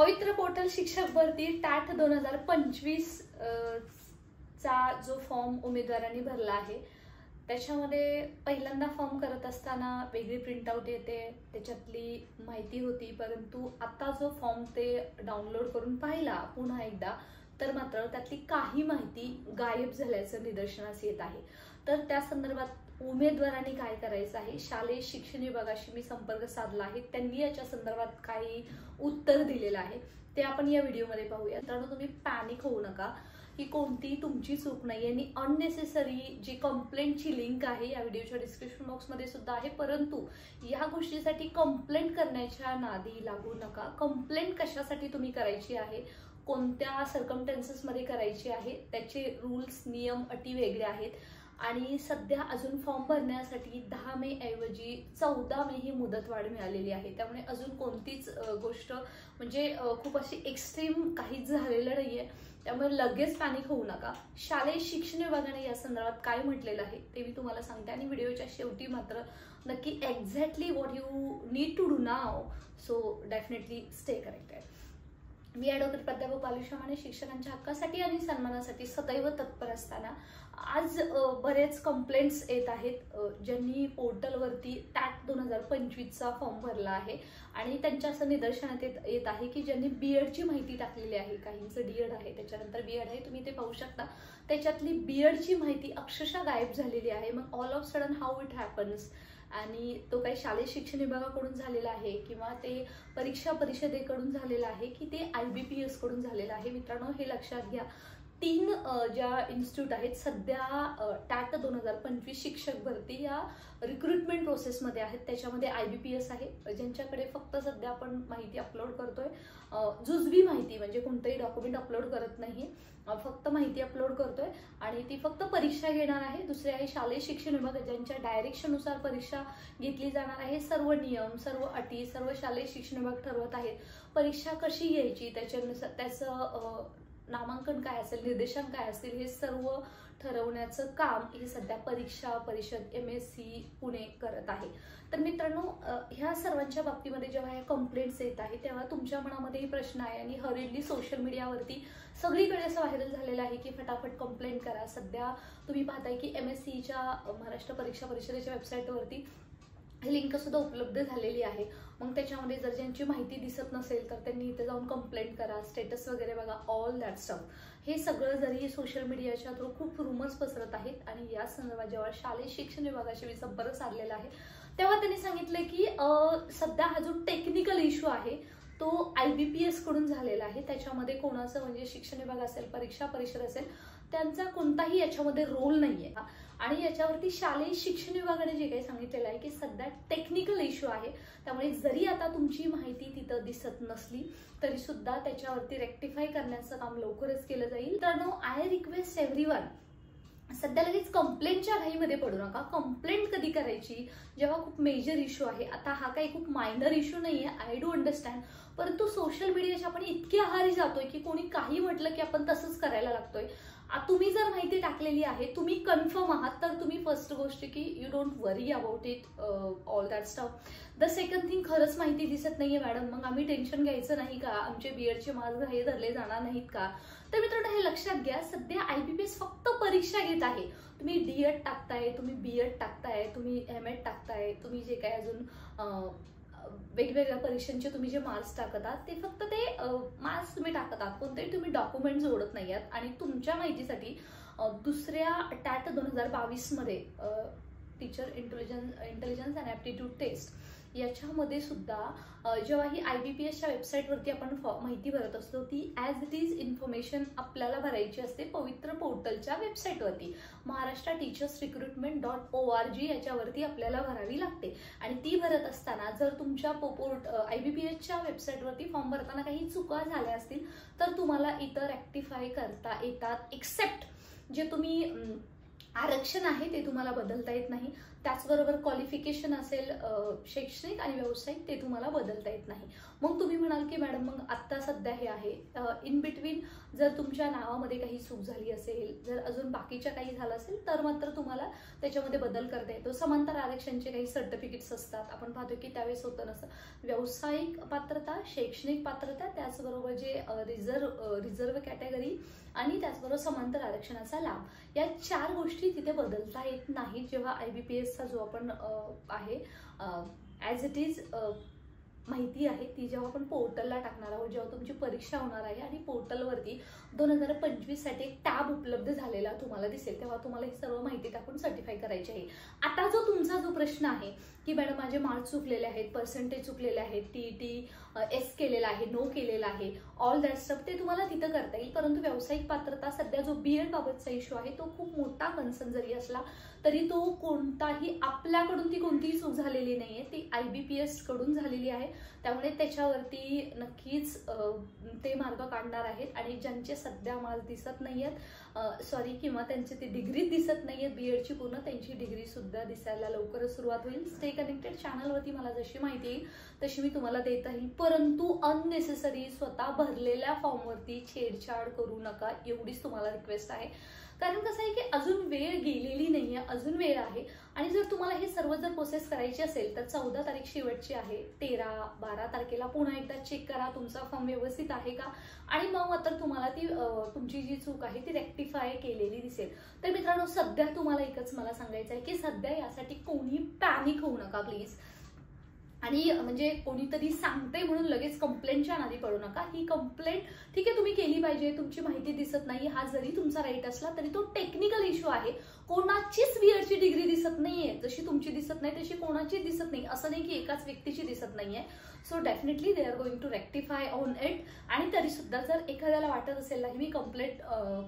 पवित्र पोर्टल शिक्षक भरती टॅट 2025 चा जो फॉर्म उमेदवारांनी भरला आहे त्याच्यामध्ये पहिल्यांदा फॉर्म करत असताना वेगळी प्रिंटआउट येते, त्याच्यातली माहिती होती, परंतु आता जो फॉर्म ते डाउनलोड करून पाहिला पुन्हा एकदा तर मात्र त्यातली काही माहिती गायब झाल्याचं निदर्शनास येत आहे। तर त्या संदर्भात उमेदवारांनी काय करायचं आहे, शालेय शिक्षण विभागाशी मी संपर्क साधला आहे, त्यांनी याच्या संदर्भात काही उत्तर दिलेलं आहे ते आपण या व्हिडिओमध्ये पाहूया। तर तुम्ही पॅनिक होऊ नका की कोणती तुमची चूक नाही आणि अननेसेसरी जी कंप्लेंटची लिंक आहे या व्हिडिओच्या डिस्क्रिप्शन बॉक्समध्ये सुद्धा आहे, परंतु या गोष्टीसाठी कंप्लेंट करण्याच्या नादी लागू नका। कंप्लेंट कशासाठी तुम्ही करायची आहे, कोणत्या सर्कमस्टन्सेस मध्ये करायची आहे, त्याचे रूल्स नियम अटी वेगळे आहेत आणि सध्या अजून फॉर्म भरण्यासाठी 10 मे ऐवजी 14 मे ही मुदतवाढ मिळालेली आहे। त्यामुळे अजून कोणतीच गोष्ट म्हणजे खूप अशी एक्स्ट्रीम काहीच झालेलं नाहीये, त्यामुळे लगेच पॅनिक होऊ नका। शालेय शिक्षण विभागाने या संदर्भात काय म्हटलेलं आहे ते मी तुम्हाला सांगते आणि व्हिडिओच्या शेवटी मात्र नक्की exactly what you need to do now, so definitely stay connected. मी ॲडव्होकेट प्राध्यापक बालुशा माने शिक्षकांच्या हक्कासाठी आणि सन्मानासाठी सदैव तत्पर असताना आज बरेच कंप्लेंट्स येत आहेत ज्यांनी पोर्टलवरती टॅट 2025 चा फॉर्म भरला आहे आणि त्यांच्या असं निदर्शनात येत आहे की ज्यांनी बीएडची माहिती टाकलेली आहे, काहींचं डीएड आहे, त्याच्यानंतर बीएड आहे, तुम्ही ते पाहू शकता, त्याच्यातली बीएडची माहिती अक्षरशः गायब झालेली आहे। मग all of sudden how it happens, आणि तो काही शालेय शिक्षण विभागाकडून झालेला आहे किंवा ते परीक्षा परिषदेकडून झालेला आहे की ते IBPS कडून झालेलं आहे। मित्रांनो हे लक्षात घ्या, 3 ज्या इन्स्टिट्यूट आहेत सध्या टॅट 2025 शिक्षक भरती या रिक्रुटमेंट प्रोसेसमध्ये आहेत, त्याच्यामध्ये IBPS आहे ज्यांच्याकडे फक्त सध्या आपण माहिती अपलोड करतोय, जुजबी माहिती म्हणजे कोणतंही डॉक्युमेंट अपलोड करत नाही, फक्त माहिती अपलोड करतोय आणि ती फक्त परीक्षा घेणार आहे। दुसरे आहे शालेय शिक्षण विभाग ज्यांच्या डायरेक्शननुसार परीक्षा घेतली जाणार आहे, सर्व नियम सर्व अटी सर्व शालेय शिक्षण विभाग ठरवत आहेत, परीक्षा कशी घ्यायची त्याच्यानुसार त्याचं नामांकन काय असेल, निर्देशांक काय असतील हे सर्व ठरवण्याचं काम हे सध्या परीक्षा परिषद MSc पुणे करत आहे। तर मित्रांनो ह्या सर्वांच्या बाबतीमध्ये जेव्हा या कंप्लेंट्स येत आहेत तेव्हा तुमच्या मनामध्येही प्रश्न आहे आणि हरिडली सोशल मीडियावरती सगळीकडे असं व्हायरल झालेलं आहे की फटाफट कंप्लेंट करा। सध्या तुम्ही पाहताय की MScच्या महाराष्ट्र परीक्षा परिषदेच्या वेबसाईटवरती लिंक सुद्धा उपलब्ध झालेली आहे। मग त्याच्यामध्ये जर ज्यांची माहिती दिसत नसेल तर त्यांनी इथे जाऊन कंप्लेंट करा, स्टेटस वगैरे बघा, ऑल दॅट स्टफ। हे सगळं जरी सोशल मीडियाच्या थ्रू खूप रूमर्स पसरत आहेत आणि या संदर्भात जेव्हा शालेय शिक्षण विभागाशी मी संपर्क साधलेला आहे तेव्हा त्यांनी सांगितलं की सध्या हा जो टेक्निकल इश्यू आहे तो IBPS कडून झालेला आहे, त्याच्यामध्ये कोणाचं म्हणजे शिक्षण विभाग असेल परीक्षा परिषद असेल त्यांचा कोणताही याच्यामध्ये रोल नाहीये आणि याच्यावरती शालेय शिक्षण विभागाने जे काही सांगितलेलं आहे की सध्या टेक्निकल इश्यू आहे, त्यामुळे जरी आता तुमची माहिती तिथं दिसत नसली तरी सुद्धा त्याच्यावरती रेक्टिफाय करण्याचं काम लवकरच केलं जाईल। तर आय रिक्वेस्ट एव्हरीवन, सध्या लगेच कंप्लेंटच्या घाईमध्ये पडू नका। कंप्लेंट कधी करायची, जेव्हा खूप मेजर इश्यू आहे। आता हा काही खूप मायनर इश्यू नाहीये, आय डू अंडरस्टँड, परंतु सोशल मीडियाच्या आपण इतके आहारी जातोय की कोणी काही म्हटलं की आपण तसंच करायला लागतोय। तुम्ही जर माहिती टाकलेली आहे, तुम्ही कन्फर्म आहात, तर तुम्ही फर्स्ट गोष्ट की you don't worry about it all that stuff. The second thing, खरंच माहिती दिसत नाहीये मॅडम, मग आम्ही टेन्शन घ्यायचं नाही का, आमचे बीएडचे मार्क हे धरले जाणार नाहीत का? तर मित्रांनो हे लक्षात घ्या, सध्या IBPS फक्त परीक्षा घेत आहे। तुम्ही डीएड टाकताय, तुम्ही बीएड टाकताय, तुम्ही MEd टाकताय, तुम्ही जे काय अजून वेगवेगळ्या परीक्षांचे तुम्ही जे मार्क्स टाकत आहात ते फक्त ते मार्क्स तुम्ही टाकत आहात, कोणतेही तुम्ही डॉक्युमेंट जोडत नाही आहात। आणि तुमच्या माहितीसाठी दुसऱ्या टॅट 2022 मध्ये teacher intelligence and aptitude test याच्यामध्ये सुद्धा जेव्हा ही IBPSच्या वेबसाईटवरती आपण माहिती भरत असतो ती ॲज इट इज इन्फॉर्मेशन आपल्याला भरायची असते पवित्र पोर्टलच्या वेबसाईटवरती, महाराष्ट्र टीचर्स रिक्रुटमेंट .org याच्यावरती आपल्याला भरावी लागते। आणि ती भरत असताना जर तुमच्या IBPSच्या वेबसाईटवरती फॉर्म भरताना काही चुका झाल्या असतील तर तुम्हाला इतर रेक्टिफाय करता येतात, एक्सेप्ट जे तुम्ही आरक्षण आहे ते तुम्हाला बदलता येत नाही। त्याचबरोबर क्वालिफिकेशन असेल शैक्षणिक आणि व्यावसायिक ते तुम्हाला बदलता येत नाही. मग तुम्ही म्हणाल की मॅडम मग आत्ता सध्या हे आहे, इन बिटवीन जर तुमच्या नावामध्ये काही चूक झाली असेल, जर अजून बाकीच्या काही झालं असेल तर मात्र तुम्हाला त्याच्यामध्ये बदल करता येतो. समांतर आरक्षणचे काही सर्टिफिकेट्स असतात, आपण पाहतो की त्यावेळेस होतं नसतं. व्यावसायिक पात्रता, शैक्षणिक पात्रता, त्याचबरोबर जे रिझर्व्ह कॅटेगरी आणि त्याचबरोबर समांतर आरक्षणाचा लाभ, या 4 गोष्टी तिथे बदलता येत नाही. जेव्हा IBPSचा जो आपण आहे ॲज इट इज माहिती आहे ती जेव्हा आपण पोर्टलला टाकणार आहोत, जेव्हा तुमची परीक्षा होणार आहे आणि पोर्टलवरती 2025 साठी एक टॅब उपलब्ध झालेला तुम्हाला दिसेल, तेव्हा तुम्हाला ही सर्व माहिती टाकून सर्टिफाय करायची आहे. आता जो तुमचा जो प्रश्न आहे की मॅडम माझे मार्क्स चुकलेले आहेत, पर्सेंटेज चुकलेले आहेत, TET एस केलेला आहे, नो केलेला आहे, ऑल दॅट स्टफ, ते तुम्हाला तिथं करता येईल. परंतु व्यावसायिक पात्रता सध्या जो BEd बाबतचा इश्यू आहे तो खूप मोठा कन्सर्न जरी असला तरी तो कोणताही आपल्याकडून ती कोणतीही चूक झालेली नाहीये, ती IBPS कडून झालेली आहे. त्यामुळे त्याच्यावरती नक्कीच ते मार्ग काढणार आहेत. आणि ज्यांचे सध्या मार्क्स दिसत नाहीयेत सॉरी किंवा त्यांची ती डिग्री दिसत नाहीये BEdची पूर्ण, त्यांची डिग्री सुद्धा दिसायला लवकरच सुरुवात होईल. स्टे कनेक्टेड चॅनलवरती मला जशी माहिती येईल तशी मी तुम्हाला देत राहील. परंतु अननेसेसरी स्वतः भरलेल्या फॉर्मवरती छेडछाड करू नका, एवढीच तुम्हाला रिक्वेस्ट आहे. कारण कसं आहे की अजून वेळ गेलेली नाहीये, अजून वेळ आहे. आणि जर तुम्हाला हे सर्व जर प्रोसेस करायची असेल तर 14 तारीख शेवटची आहे. 13-12 तारखेला पुन्हा एकदा चेक करा तुमचा फॉर्म व्यवस्थित आहे का, आणि मग मात्र तुम्हाला ती तुमची जी चूक आहे ती रेक्टिफाय केलेली दिसेल. तर मित्रांनो, सध्या तुम्हाला एकच मला सांगायचं आहे की सध्या यासाठी कोणी पॅनिक होऊ नका प्लीज. आणि म्हणजे कोणीतरी सांगते म्हणून लगेच कंप्लेंटच्या नादी पडू नका. ही कंप्लेंट ठीक आहे तुम्ही केली पाहिजे, तुमची माहिती दिसत नाही हा जरी तुमचा राईट असला तरी तो टेक्निकल इश्यू आहे. कोणाचीच BEdची डिग्री दिसत नाहीये, जशी तुमची दिसत नाही तशी कोणाचीच दिसत नाही, असं नाही की एकाच व्यक्तीची दिसत नाहीये. So definitely they are going to rectify on it. आणि तरी सुद्धा जर एखाद्याला वाटत असेल की मी कंप्लेंट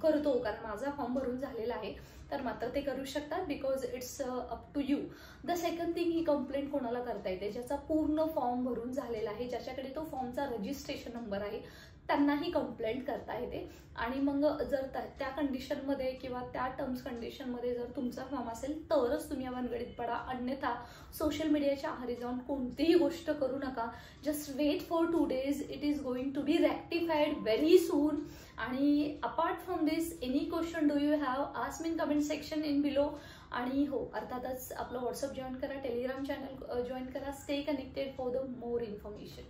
करतो कारण माझा फॉर्म भरून झालेला आहे, तर मात्र ते करू शकतात, because it's up to you. The second thing, ही कंप्लेंट कोणाला करता येते, ज्याचा पूर्ण फॉर्म भरून झालेला आहे, ज्याच्याकडे तो फॉर्मचा रजिस्ट्रेशन नंबर आहे, त्यांनाही कंप्लेंट करता येते. आणि मग जर त्या कंडिशनमध्ये किंवा त्या टर्म्स कंडिशनमध्ये जर तुमचा फॉर्म असेल तरच तुम्ही या भानगडीत पडा, अन्यथा सोशल मीडियाच्या आहारी जाऊन कोणतीही गोष्ट करू नका. Just wait for 2 days, it is going to be rectified very soon. आणि apart from this, any question do you have, ask me in comment section in below. आणि हो, अर्थातच आपलं व्हॉट्सअप जॉईन करा, टेलिग्राम चॅनल जॉईन करा. Stay connected for the more information.